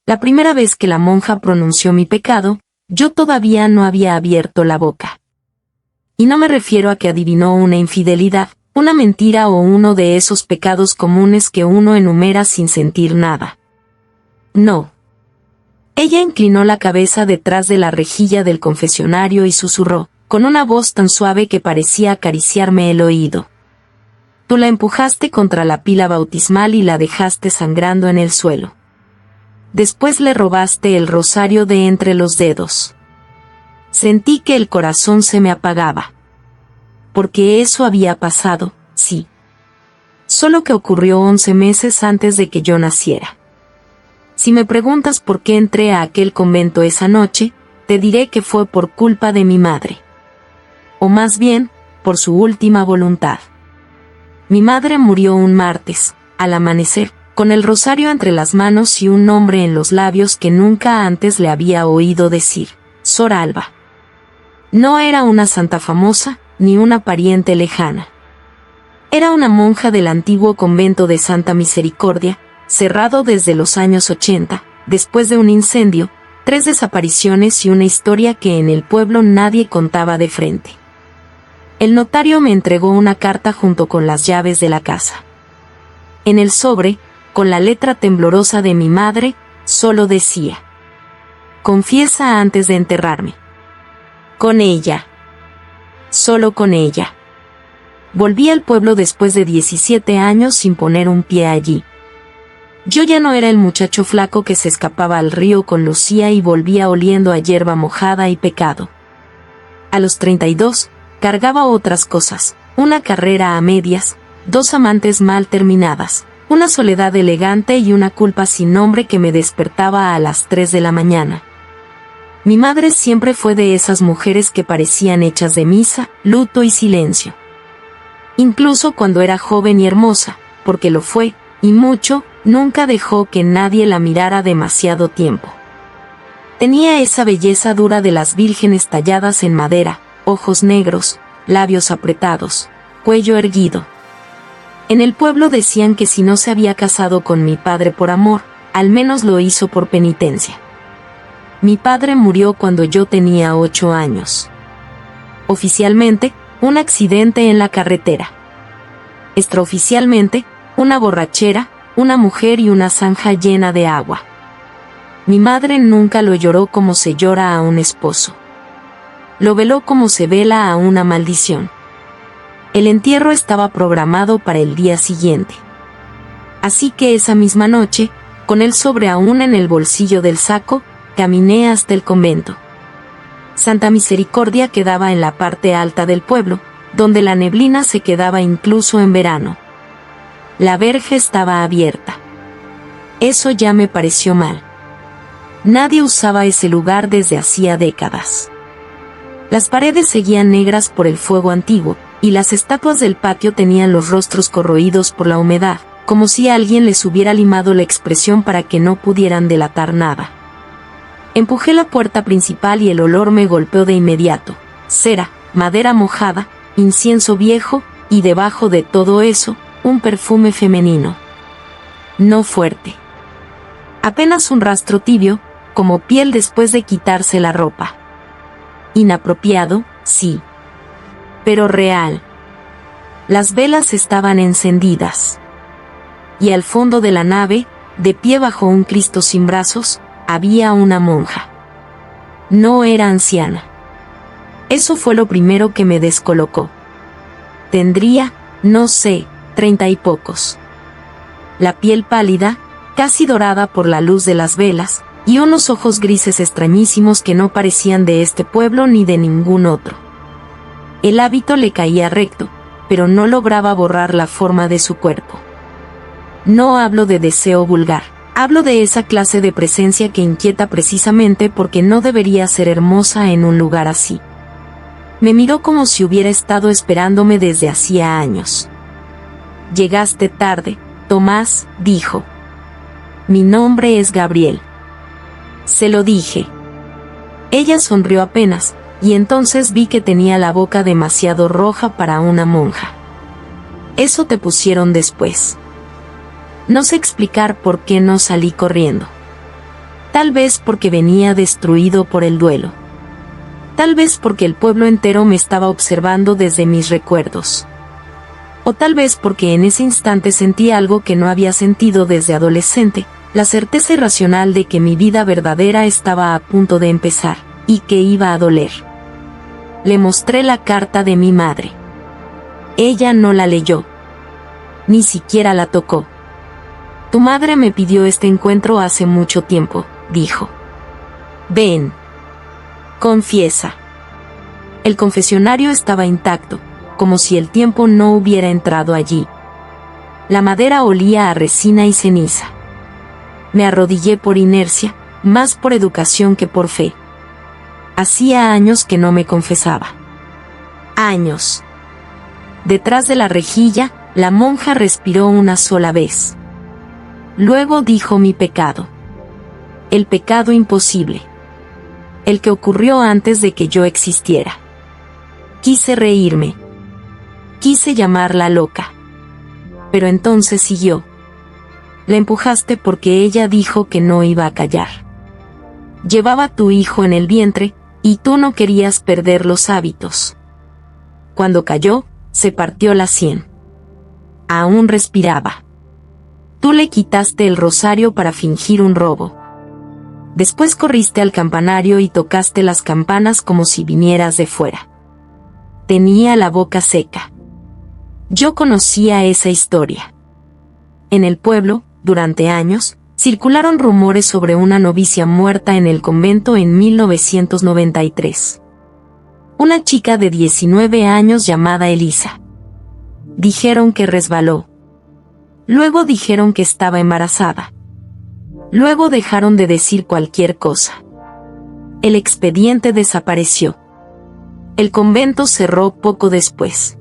La primera vez que la monja pronunció mi pecado, yo todavía no había abierto la boca. Y no me refiero a que adivinó una infidelidad, una mentira o uno de esos pecados comunes que uno enumera sin sentir nada. No. Ella inclinó la cabeza detrás de la rejilla del confesionario y susurró, con una voz tan suave que parecía acariciarme el oído. Tú la empujaste contra la pila bautismal y la dejaste sangrando en el suelo. Después le robaste el rosario de entre los dedos. Sentí que el corazón se me apagaba. Porque eso había pasado, sí. Solo que ocurrió 11 meses antes de que yo naciera. Si me preguntas por qué entré a aquel convento esa noche, te diré que fue por culpa de mi madre. O más bien, por su última voluntad. Mi madre murió un martes, al amanecer, con el rosario entre las manos y un nombre en los labios que nunca antes le había oído decir, Sor Alba. No era una santa famosa, ni una pariente lejana. Era una monja del antiguo convento de Santa Misericordia, cerrado desde los años 80, después de un incendio, 3 desapariciones y una historia que en el pueblo nadie contaba de frente. El notario me entregó una carta junto con las llaves de la casa. En el sobre, con la letra temblorosa de mi madre, solo decía: confiesa antes de enterrarme. Con ella. Solo con ella. Volví al pueblo después de 17 años sin poner un pie allí. Yo ya no era el muchacho flaco que se escapaba al río con Lucía y volvía oliendo a hierba mojada y pecado. A los 32, cargaba otras cosas, una carrera a medias, 2 amantes mal terminadas, una soledad elegante y una culpa sin nombre que me despertaba a las 3 de la mañana. Mi madre siempre fue de esas mujeres que parecían hechas de misa, luto y silencio. Incluso cuando era joven y hermosa, porque lo fue, y mucho, nunca dejó que nadie la mirara demasiado tiempo. Tenía esa belleza dura de las vírgenes talladas en madera, ojos negros, labios apretados, cuello erguido. En el pueblo decían que si no se había casado con mi padre por amor, al menos lo hizo por penitencia. Mi padre murió cuando yo tenía 8 años. Oficialmente, un accidente en la carretera. Extraoficialmente, una borrachera, una mujer y una zanja llena de agua. Mi madre nunca lo lloró como se llora a un esposo. Lo veló como se vela a una maldición. El entierro estaba programado para el día siguiente. Así que esa misma noche, con el sobre aún en el bolsillo del saco, caminé hasta el convento. Santa Misericordia quedaba en la parte alta del pueblo, donde la neblina se quedaba incluso en verano. La verja estaba abierta. Eso ya me pareció mal. Nadie usaba ese lugar desde hacía décadas. Las paredes seguían negras por el fuego antiguo, y las estatuas del patio tenían los rostros corroídos por la humedad, como si alguien les hubiera limado la expresión para que no pudieran delatar nada. Empujé la puerta principal y el olor me golpeó de inmediato. Cera, madera mojada, incienso viejo, y debajo de todo eso, un perfume femenino. No fuerte. Apenas un rastro tibio, como piel después de quitarse la ropa. Inapropiado, sí. Pero real. Las velas estaban encendidas. Y al fondo de la nave, de pie bajo un Cristo sin brazos, había una monja. No era anciana. Eso fue lo primero que me descolocó. Tendría, no sé, 30 y pocos. La piel pálida, casi dorada por la luz de las velas, y unos ojos grises extrañísimos que no parecían de este pueblo ni de ningún otro. El hábito le caía recto, pero no lograba borrar la forma de su cuerpo. No hablo de deseo vulgar, hablo de esa clase de presencia que inquieta precisamente porque no debería ser hermosa en un lugar así. Me miró como si hubiera estado esperándome desde hacía años. Llegaste tarde, Tomás, dijo. Mi nombre es Gabriel. Se lo dije. Ella sonrió apenas, y entonces vi que tenía la boca demasiado roja para una monja. Eso te pusieron después. No sé explicar por qué no salí corriendo. Tal vez porque venía destruido por el duelo. Tal vez porque el pueblo entero me estaba observando desde mis recuerdos. O tal vez porque en ese instante sentí algo que no había sentido desde adolescente, la certeza irracional de que mi vida verdadera estaba a punto de empezar, y que iba a doler. Le mostré la carta de mi madre. Ella no la leyó. Ni siquiera la tocó. Tu madre me pidió este encuentro hace mucho tiempo, dijo. Ven. Confiesa. El confesionario estaba intacto, como si el tiempo no hubiera entrado allí. La madera olía a resina y ceniza. Me arrodillé por inercia, más por educación que por fe. Hacía años que no me confesaba. Años. Detrás de la rejilla, la monja respiró una sola vez. Luego dijo mi pecado. El pecado imposible. El que ocurrió antes de que yo existiera. Quise reírme. Quise llamarla loca. Pero entonces siguió. La empujaste porque ella dijo que no iba a callar. Llevaba a tu hijo en el vientre, y tú no querías perder los hábitos. Cuando cayó, se partió la sien. Aún respiraba. Tú le quitaste el rosario para fingir un robo. Después corriste al campanario y tocaste las campanas como si vinieras de fuera. Tenía la boca seca. Yo conocía esa historia. En el pueblo, durante años, circularon rumores sobre una novicia muerta en el convento en 1993. Una chica de 19 años llamada Elisa. Dijeron que resbaló. Luego dijeron que estaba embarazada. Luego dejaron de decir cualquier cosa. El expediente desapareció. El convento cerró poco después.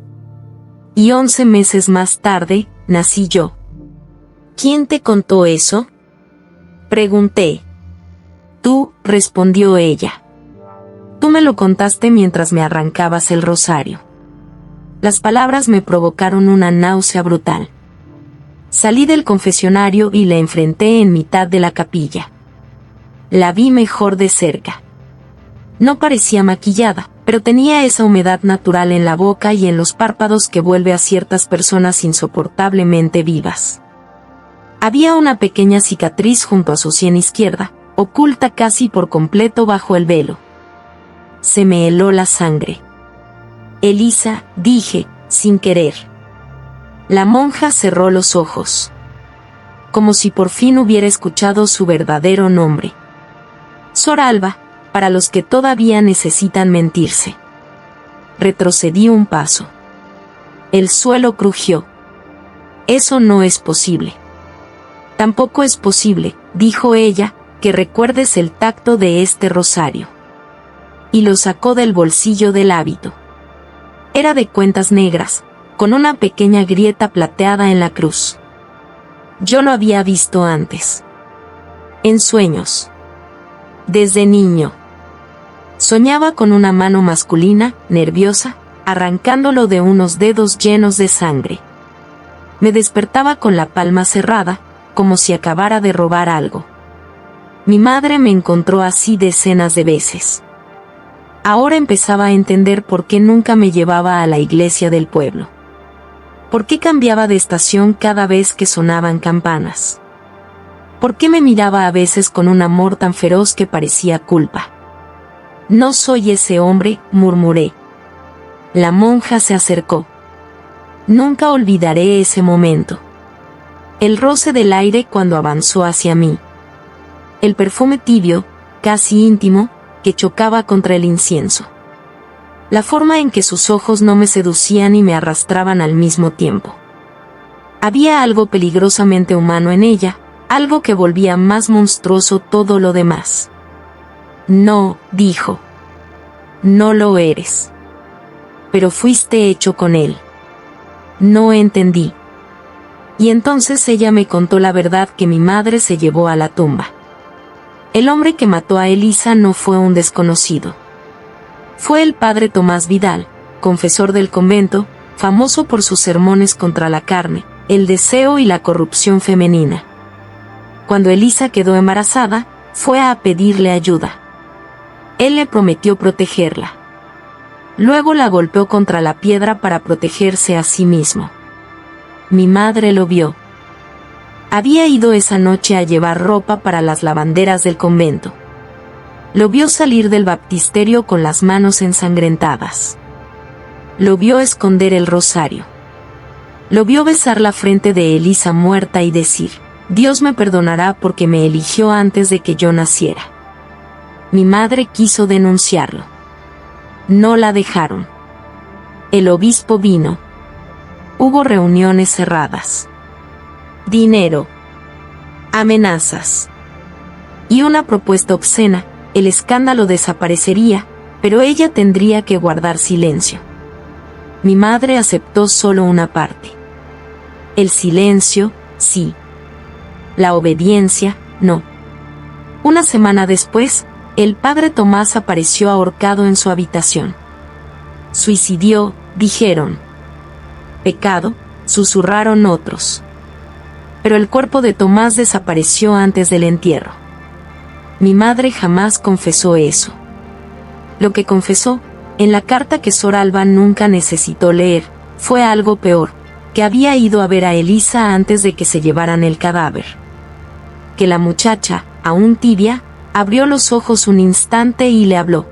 Y 11 meses más tarde, nací yo. ¿Quién te contó eso? Pregunté. Tú, respondió ella. Tú me lo contaste mientras me arrancabas el rosario. Las palabras me provocaron una náusea brutal. Salí del confesionario y la enfrenté en mitad de la capilla. La vi mejor de cerca. No parecía maquillada, pero tenía esa humedad natural en la boca y en los párpados que vuelve a ciertas personas insoportablemente vivas. Había una pequeña cicatriz junto a su sien izquierda, oculta casi por completo bajo el velo. Se me heló la sangre. Elisa, dije, sin querer. La monja cerró los ojos. Como si por fin hubiera escuchado su verdadero nombre. Sor Alba, para los que todavía necesitan mentirse. Retrocedí un paso. El suelo crujió. Eso no es posible. Tampoco es posible, dijo ella, que recuerdes el tacto de este rosario. Y lo sacó del bolsillo del hábito. Era de cuentas negras, con una pequeña grieta plateada en la cruz. Yo lo había visto antes. En sueños. Desde niño. Soñaba con una mano masculina, nerviosa, arrancándolo de unos dedos llenos de sangre. Me despertaba con la palma cerrada, como si acabara de robar algo. Mi madre me encontró así decenas de veces. Ahora empezaba a entender por qué nunca me llevaba a la iglesia del pueblo. ¿Por qué cambiaba de estación cada vez que sonaban campanas? ¿Por qué me miraba a veces con un amor tan feroz que parecía culpa? No soy ese hombre, murmuré. La monja se acercó. Nunca olvidaré ese momento. El roce del aire cuando avanzó hacia mí. El perfume tibio, casi íntimo, que chocaba contra el incienso. La forma en que sus ojos no me seducían y me arrastraban al mismo tiempo. Había algo peligrosamente humano en ella, algo que volvía más monstruoso todo lo demás. No, dijo. No lo eres. Pero fuiste hecho con él. No entendí. Y entonces ella me contó la verdad que mi madre se llevó a la tumba. El hombre que mató a Elisa no fue un desconocido. Fue el padre Tomás Vidal, confesor del convento, famoso por sus sermones contra la carne, el deseo y la corrupción femenina. Cuando Elisa quedó embarazada, fue a pedirle ayuda. Él le prometió protegerla. Luego la golpeó contra la piedra para protegerse a sí mismo. Mi madre lo vio. Había ido esa noche a llevar ropa para las lavanderas del convento. Lo vio salir del baptisterio con las manos ensangrentadas. Lo vio esconder el rosario. Lo vio besar la frente de Elisa muerta y decir: Dios me perdonará porque me eligió antes de que yo naciera. Mi madre quiso denunciarlo. No la dejaron. El obispo vino. Hubo reuniones cerradas. Dinero. Amenazas. Y una propuesta obscena. El escándalo desaparecería, pero ella tendría que guardar silencio. Mi madre aceptó solo una parte. El silencio, sí. La obediencia, no. Una semana después, el padre Tomás apareció ahorcado en su habitación. Suicidió, dijeron. Pecado, susurraron otros. Pero el cuerpo de Tomás desapareció antes del entierro. Mi madre jamás confesó eso. Lo que confesó, en la carta que Sor Alba nunca necesitó leer, fue algo peor, que había ido a ver a Elisa antes de que se llevaran el cadáver. Que la muchacha, aún tibia, abrió los ojos un instante y le habló.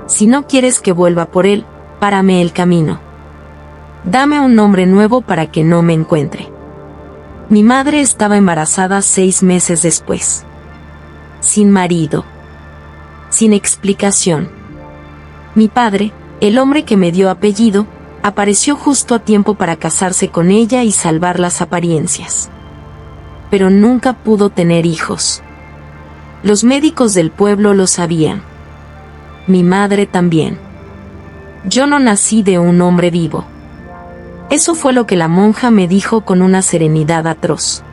Si no quieres que vuelva por él, párame el camino. Dame un nombre nuevo para que no me encuentre. Mi madre estaba embarazada 6 meses después. Sin marido. Sin explicación. Mi padre, el hombre que me dio apellido, apareció justo a tiempo para casarse con ella y salvar las apariencias. Pero nunca pudo tener hijos. Los médicos del pueblo lo sabían. Mi madre también. Yo no nací de un hombre vivo. Eso fue lo que la monja me dijo con una serenidad atroz.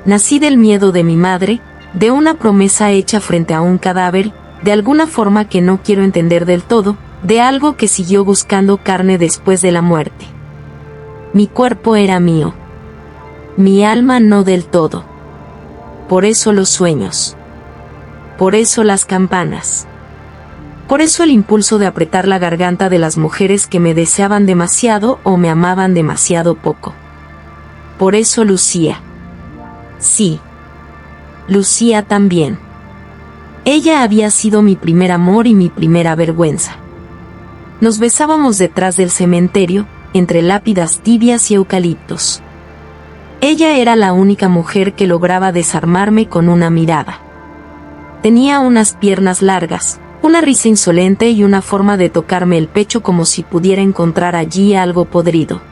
Nací del miedo de mi madre, de una promesa hecha frente a un cadáver, de alguna forma que no quiero entender del todo, de algo que siguió buscando carne después de la muerte. Mi cuerpo era mío. Mi alma no del todo. Por eso los sueños. Por eso las campanas. Por eso el impulso de apretar la garganta de las mujeres que me deseaban demasiado o me amaban demasiado poco. Por eso Lucía. Sí. Lucía también. Ella había sido mi primer amor y mi primera vergüenza. Nos besábamos detrás del cementerio, entre lápidas tibias y eucaliptos. Ella era la única mujer que lograba desarmarme con una mirada. Tenía unas piernas largas, una risa insolente y una forma de tocarme el pecho como si pudiera encontrar allí algo podrido.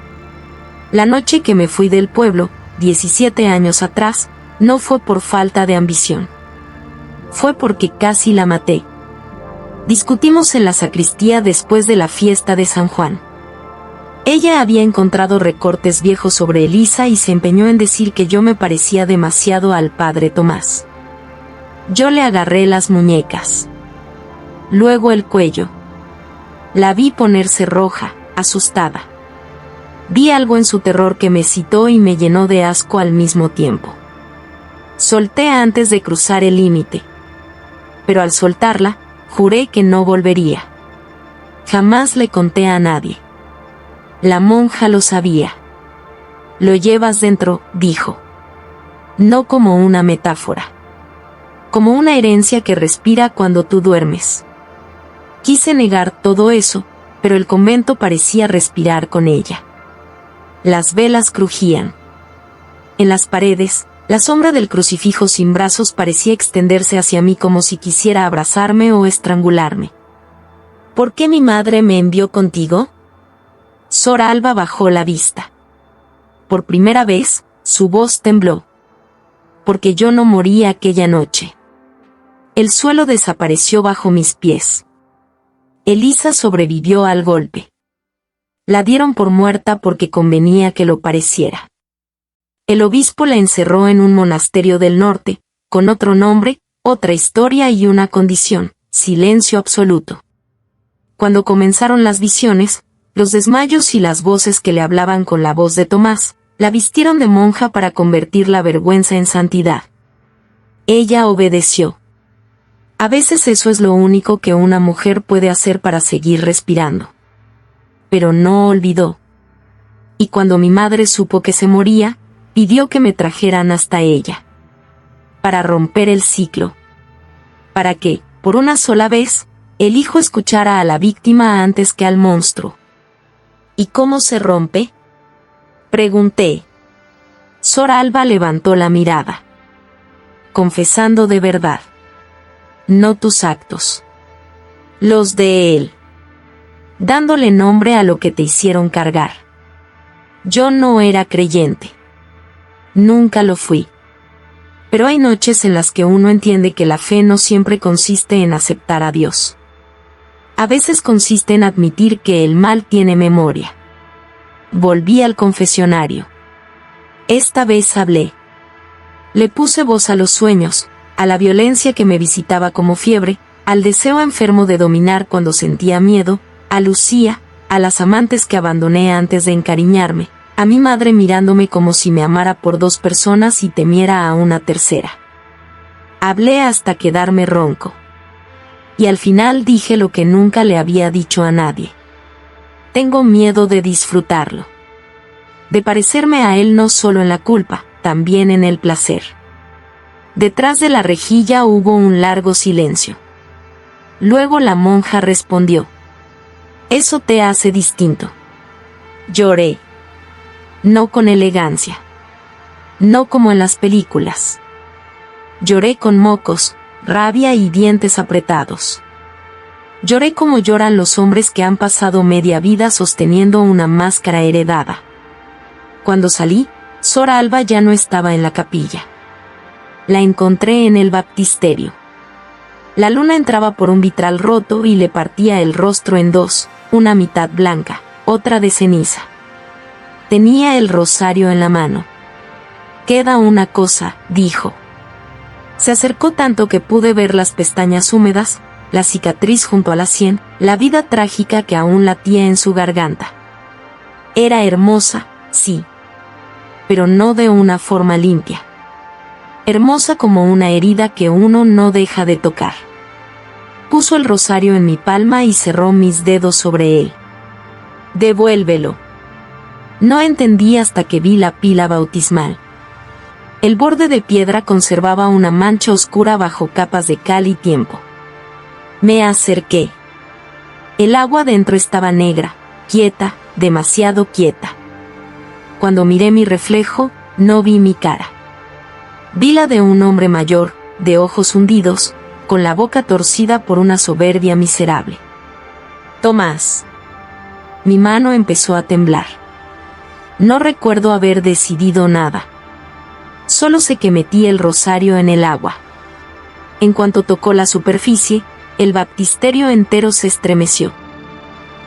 La noche que me fui del pueblo, 17 años atrás, no fue por falta de ambición. Fue porque casi la maté. Discutimos en la sacristía después de la fiesta de San Juan. Ella había encontrado recortes viejos sobre Elisa y se empeñó en decir que yo me parecía demasiado al padre Tomás. Yo le agarré las muñecas. Luego el cuello. La vi ponerse roja, asustada. Vi algo en su terror que me excitó y me llenó de asco al mismo tiempo. Solté antes de cruzar el límite. Pero al soltarla, juré que no volvería. Jamás le conté a nadie. La monja lo sabía. Lo llevas dentro, dijo. No como una metáfora. Como una herencia que respira cuando tú duermes. Quise negar todo eso, pero el convento parecía respirar con ella. Las velas crujían. En las paredes, la sombra del crucifijo sin brazos parecía extenderse hacia mí como si quisiera abrazarme o estrangularme. ¿Por qué mi madre me envió contigo? Sor Alba bajó la vista. Por primera vez, su voz tembló. Porque yo no morí aquella noche. El suelo desapareció bajo mis pies. Elisa sobrevivió al golpe. La dieron por muerta porque convenía que lo pareciera. El obispo la encerró en un monasterio del norte, con otro nombre, otra historia y una condición: silencio absoluto. Cuando comenzaron las visiones, los desmayos y las voces que le hablaban con la voz de Tomás, la vistieron de monja para convertir la vergüenza en santidad. Ella obedeció. A veces eso es lo único que una mujer puede hacer para seguir respirando. Pero no olvidó. Y cuando mi madre supo que se moría, pidió que me trajeran hasta ella. Para romper el ciclo. Para que, por una sola vez, el hijo escuchara a la víctima antes que al monstruo. ¿Y cómo se rompe?, pregunté. Sor Alba levantó la mirada. Confesando de verdad. No tus actos. Los de él. Dándole nombre a lo que te hicieron cargar. Yo no era creyente. Nunca lo fui. Pero hay noches en las que uno entiende que la fe no siempre consiste en aceptar a Dios. A veces consiste en admitir que el mal tiene memoria. Volví al confesionario. Esta vez hablé. Le puse voz a los sueños, a la violencia que me visitaba como fiebre, al deseo enfermo de dominar cuando sentía miedo, a Lucía, a las amantes que abandoné antes de encariñarme, a mi madre mirándome como si me amara por dos personas y temiera a una tercera. Hablé hasta quedarme ronco. Y al final dije lo que nunca le había dicho a nadie. Tengo miedo de disfrutarlo. De parecerme a él no solo en la culpa, también en el placer. Detrás de la rejilla hubo un largo silencio. Luego la monja respondió. Eso te hace distinto. Lloré. No con elegancia. No como en las películas. Lloré con mocos, rabia y dientes apretados. Lloré como lloran los hombres que han pasado media vida sosteniendo una máscara heredada. Cuando salí, Sor Alba ya no estaba en la capilla. La encontré en el baptisterio. La luna entraba por un vitral roto y le partía el rostro en dos, una mitad blanca, otra de ceniza. Tenía el rosario en la mano. Queda una cosa, dijo. Se acercó tanto que pude ver las pestañas húmedas, la cicatriz junto a la sien, la vida trágica que aún latía en su garganta. Era hermosa, sí. Pero no de una forma limpia. Hermosa como una herida que uno no deja de tocar. Puso el rosario en mi palma y cerró mis dedos sobre él. Devuélvelo. No entendí hasta que vi la pila bautismal. El borde de piedra conservaba una mancha oscura bajo capas de cal y tiempo. Me acerqué. El agua dentro estaba negra, quieta, demasiado quieta. Cuando miré mi reflejo, no vi mi cara. Vi la de un hombre mayor, de ojos hundidos, con la boca torcida por una soberbia miserable. Tomás. Mi mano empezó a temblar. No recuerdo haber decidido nada. Solo sé que metí el rosario en el agua. En cuanto tocó la superficie, el baptisterio entero se estremeció.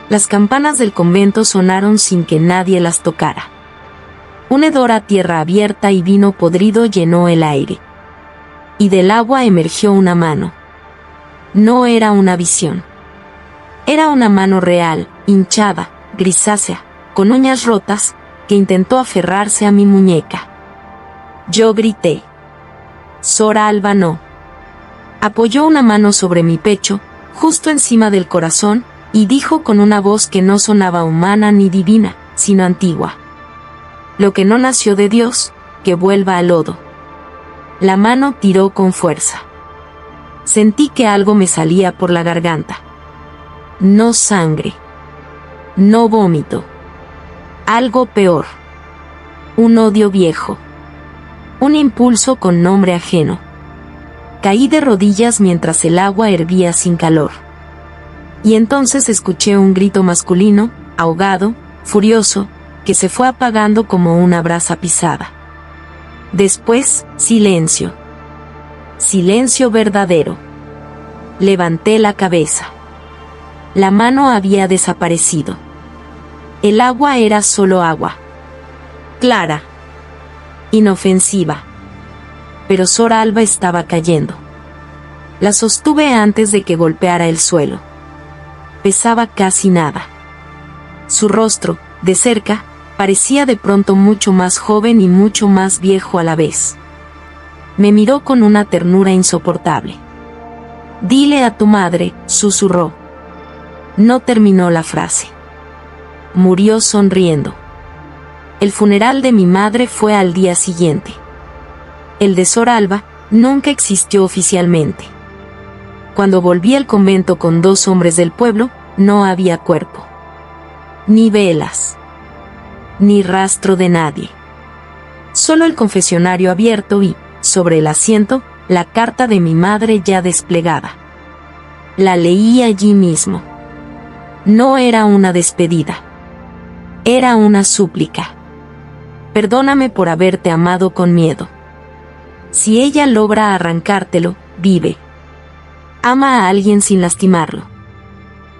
Las campanas del convento sonaron sin que nadie las tocara. Un hedor a tierra abierta y vino podrido llenó el aire. Y del agua emergió una mano. No era una visión. Era una mano real, hinchada, grisácea, con uñas rotas, que intentó aferrarse a mi muñeca. Yo grité. Sor Alba no. Apoyó una mano sobre mi pecho, justo encima del corazón, y dijo con una voz que no sonaba humana ni divina, sino antigua. Lo que no nació de Dios, que vuelva al lodo. La mano tiró con fuerza. Sentí que algo me salía por la garganta. No sangre. No vómito. Algo peor. Un odio viejo. Un impulso con nombre ajeno. Caí de rodillas mientras el agua hervía sin calor. Y entonces escuché un grito masculino, ahogado, furioso, que se fue apagando como una brasa pisada. Después, silencio. Silencio verdadero. Levanté la cabeza. La mano había desaparecido. El agua era solo agua. Clara. Inofensiva. Pero Sor Alba estaba cayendo. La sostuve antes de que golpeara el suelo. Pesaba casi nada. Su rostro, de cerca, parecía de pronto mucho más joven y mucho más viejo a la vez. me miró con una ternura insoportable. «Dile a tu madre», susurró. No terminó la frase. Murió sonriendo. El funeral de mi madre fue al día siguiente. El de Sor Alba nunca existió oficialmente. Cuando volví al convento con 2 hombres del pueblo, no había cuerpo. Ni velas. Ni rastro de nadie. Solo el confesionario abierto y, sobre el asiento, la carta de mi madre ya desplegada. La leí allí mismo. No era una despedida. Era una súplica. Perdóname por haberte amado con miedo. Si ella logra arrancártelo, vive. Ama a alguien sin lastimarlo.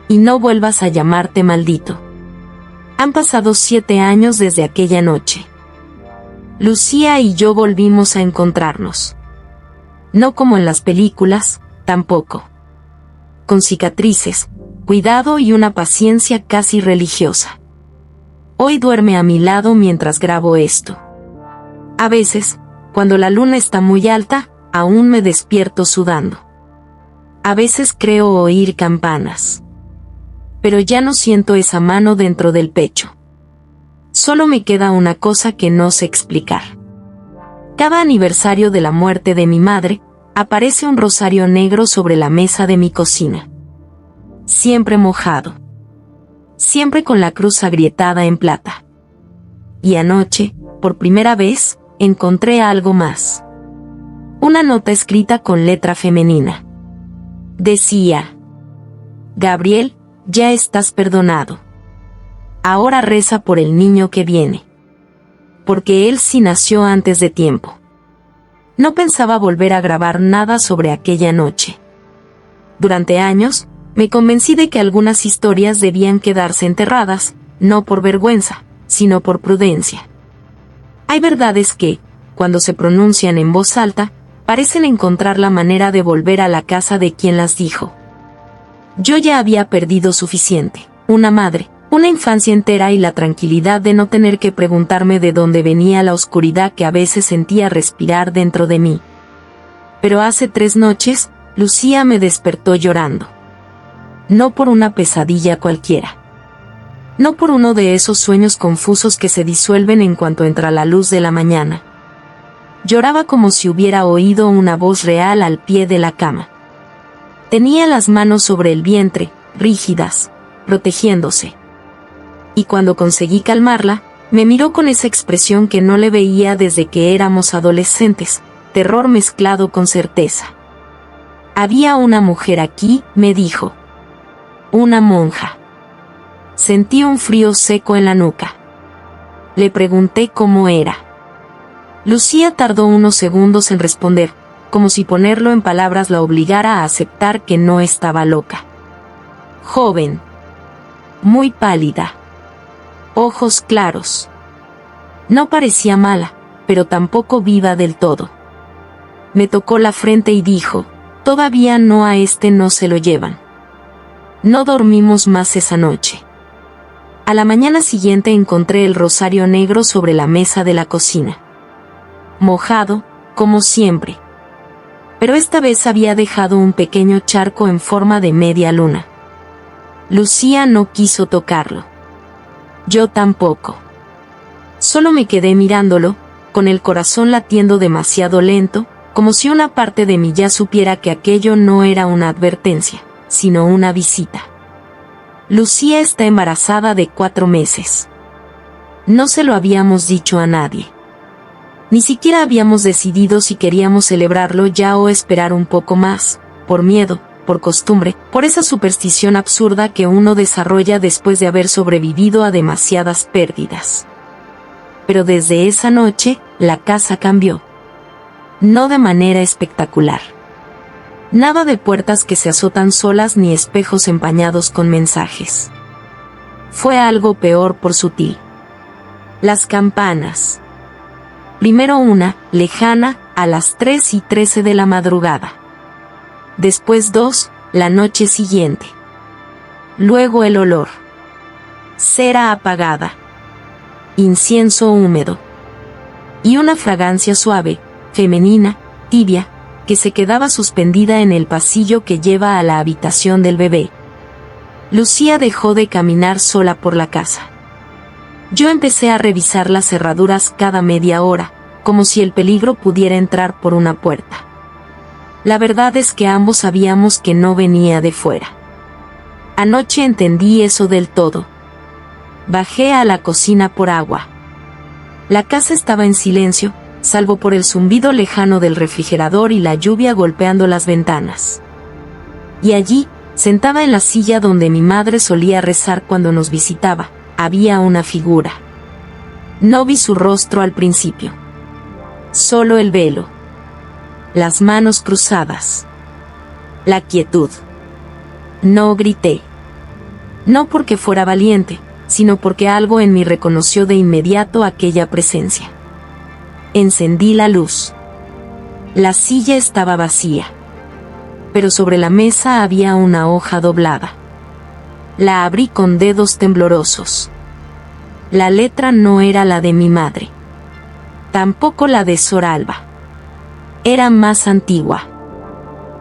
Y no vuelvas a llamarte maldito. Han pasado 7 años desde aquella noche. Lucía y yo volvimos a encontrarnos. No como en las películas, tampoco. Con cicatrices, cuidado y una paciencia casi religiosa. Hoy duerme a mi lado mientras grabo esto. A veces, cuando la luna está muy alta, aún me despierto sudando. A veces creo oír campanas. Pero ya no siento esa mano dentro del pecho. Solo me queda una cosa que no sé explicar. Cada aniversario de la muerte de mi madre, aparece un rosario negro sobre la mesa de mi cocina. Siempre mojado. Siempre con la cruz agrietada en plata. Y anoche, por primera vez, encontré algo más. Una nota escrita con letra femenina. Decía: Gabriel, ya estás perdonado. Ahora reza por el niño que viene. Porque él sí nació antes de tiempo. No pensaba volver a grabar nada sobre aquella noche. Durante años, me convencí de que algunas historias debían quedarse enterradas, no por vergüenza, sino por prudencia. Hay verdades que, cuando se pronuncian en voz alta, parecen encontrar la manera de volver a la casa de quien las dijo. Yo ya había perdido suficiente, una madre, una infancia entera y la tranquilidad de no tener que preguntarme de dónde venía la oscuridad que a veces sentía respirar dentro de mí. Pero hace 3 noches, Lucía me despertó llorando. No por una pesadilla cualquiera. No por uno de esos sueños confusos que se disuelven en cuanto entra la luz de la mañana. Lloraba como si hubiera oído una voz real al pie de la cama. Tenía las manos sobre el vientre, rígidas, protegiéndose. Y cuando conseguí calmarla, me miró con esa expresión que no le veía desde que éramos adolescentes, terror mezclado con certeza. Había una mujer aquí, me dijo. Una monja. Sentí un frío seco en la nuca. Le pregunté cómo era. Lucía tardó unos segundos en responder, como si ponerlo en palabras la obligara a aceptar que no estaba loca. Joven. Muy pálida. Ojos claros. No parecía mala, pero tampoco viva del todo. Me tocó la frente y dijo: todavía no, a este no se lo llevan. No dormimos más esa noche. A la mañana siguiente encontré el rosario negro sobre la mesa de la cocina. Mojado, como siempre. Pero esta vez había dejado un pequeño charco en forma de media luna. Lucía no quiso tocarlo. Yo tampoco. Solo me quedé mirándolo, con el corazón latiendo demasiado lento, como si una parte de mí ya supiera que aquello no era una advertencia, sino una visita. Lucía está embarazada de 4 meses. No se lo habíamos dicho a nadie. Ni siquiera habíamos decidido si queríamos celebrarlo ya o esperar un poco más, por miedo, por costumbre, por esa superstición absurda que uno desarrolla después de haber sobrevivido a demasiadas pérdidas. Pero desde esa noche, la casa cambió. No de manera espectacular. Nada de puertas que se azotan solas ni espejos empañados con mensajes. Fue algo peor por sutil. Las campanas. Primero una, lejana, a las 3:13 de la madrugada. Después 2, la noche siguiente. Luego el olor. Cera apagada. Incienso húmedo. Y una fragancia suave, femenina, tibia, que se quedaba suspendida en el pasillo que lleva a la habitación del bebé. Lucía dejó de caminar sola por la casa. Yo empecé a revisar las cerraduras cada media hora, como si el peligro pudiera entrar por una puerta. La verdad es que ambos sabíamos que no venía de fuera. Anoche entendí eso del todo. Bajé a la cocina por agua. La casa estaba en silencio, salvo por el zumbido lejano del refrigerador y la lluvia golpeando las ventanas. Y allí, sentada en la silla donde mi madre solía rezar cuando nos visitaba, había una figura. No vi su rostro al principio. Solo el velo. Las manos cruzadas. La quietud. No grité. No porque fuera valiente, sino porque algo en mí reconoció de inmediato aquella presencia. Encendí la luz. La silla estaba vacía. Pero sobre la mesa había una hoja doblada. La abrí con dedos temblorosos. La letra no era la de mi madre. Tampoco la de Sor Alba. Era más antigua.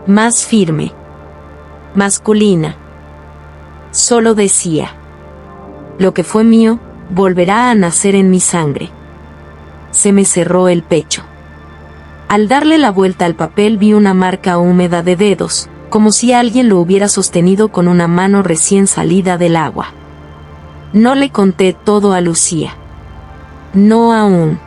Más firme. Masculina. Solo decía: lo que fue mío, volverá a nacer en mi sangre. Se me cerró el pecho. Al darle la vuelta al papel vi una marca húmeda de dedos, como si alguien lo hubiera sostenido con una mano recién salida del agua. No le conté todo a Lucía. No aún.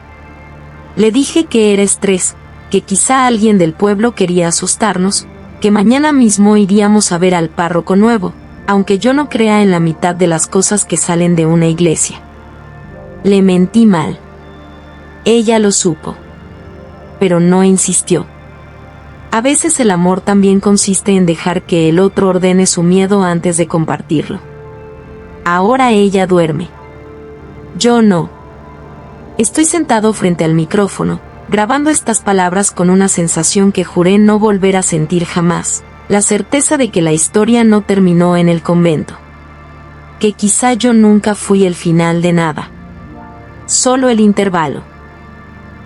Le dije que era estrés, que quizá alguien del pueblo quería asustarnos, que mañana mismo iríamos a ver al párroco nuevo, aunque yo no crea en la mitad de las cosas que salen de una iglesia. Le mentí mal. Ella lo supo. Pero no insistió. A veces el amor también consiste en dejar que el otro ordene su miedo antes de compartirlo. Ahora ella duerme. Yo no. Estoy sentado frente al micrófono, grabando estas palabras con una sensación que juré no volver a sentir jamás, la certeza de que la historia no terminó en el convento. Que quizá yo nunca fui el final de nada. Solo el intervalo.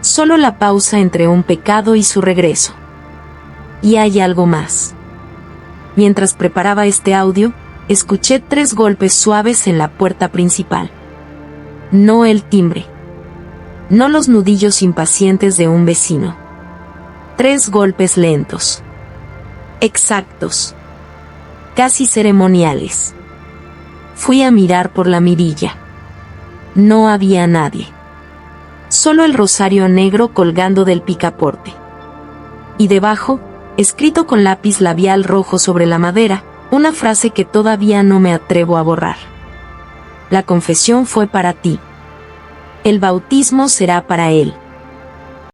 Solo la pausa entre un pecado y su regreso. Y hay algo más. Mientras preparaba este audio, escuché 3 golpes suaves en la puerta principal. No el timbre. No los nudillos impacientes de un vecino. 3 golpes lentos. Exactos. Casi ceremoniales. Fui a mirar por la mirilla. No había nadie. Solo el rosario negro colgando del picaporte. Y debajo, escrito con lápiz labial rojo sobre la madera, una frase que todavía no me atrevo a borrar. La confesión fue para ti. El bautismo será para él.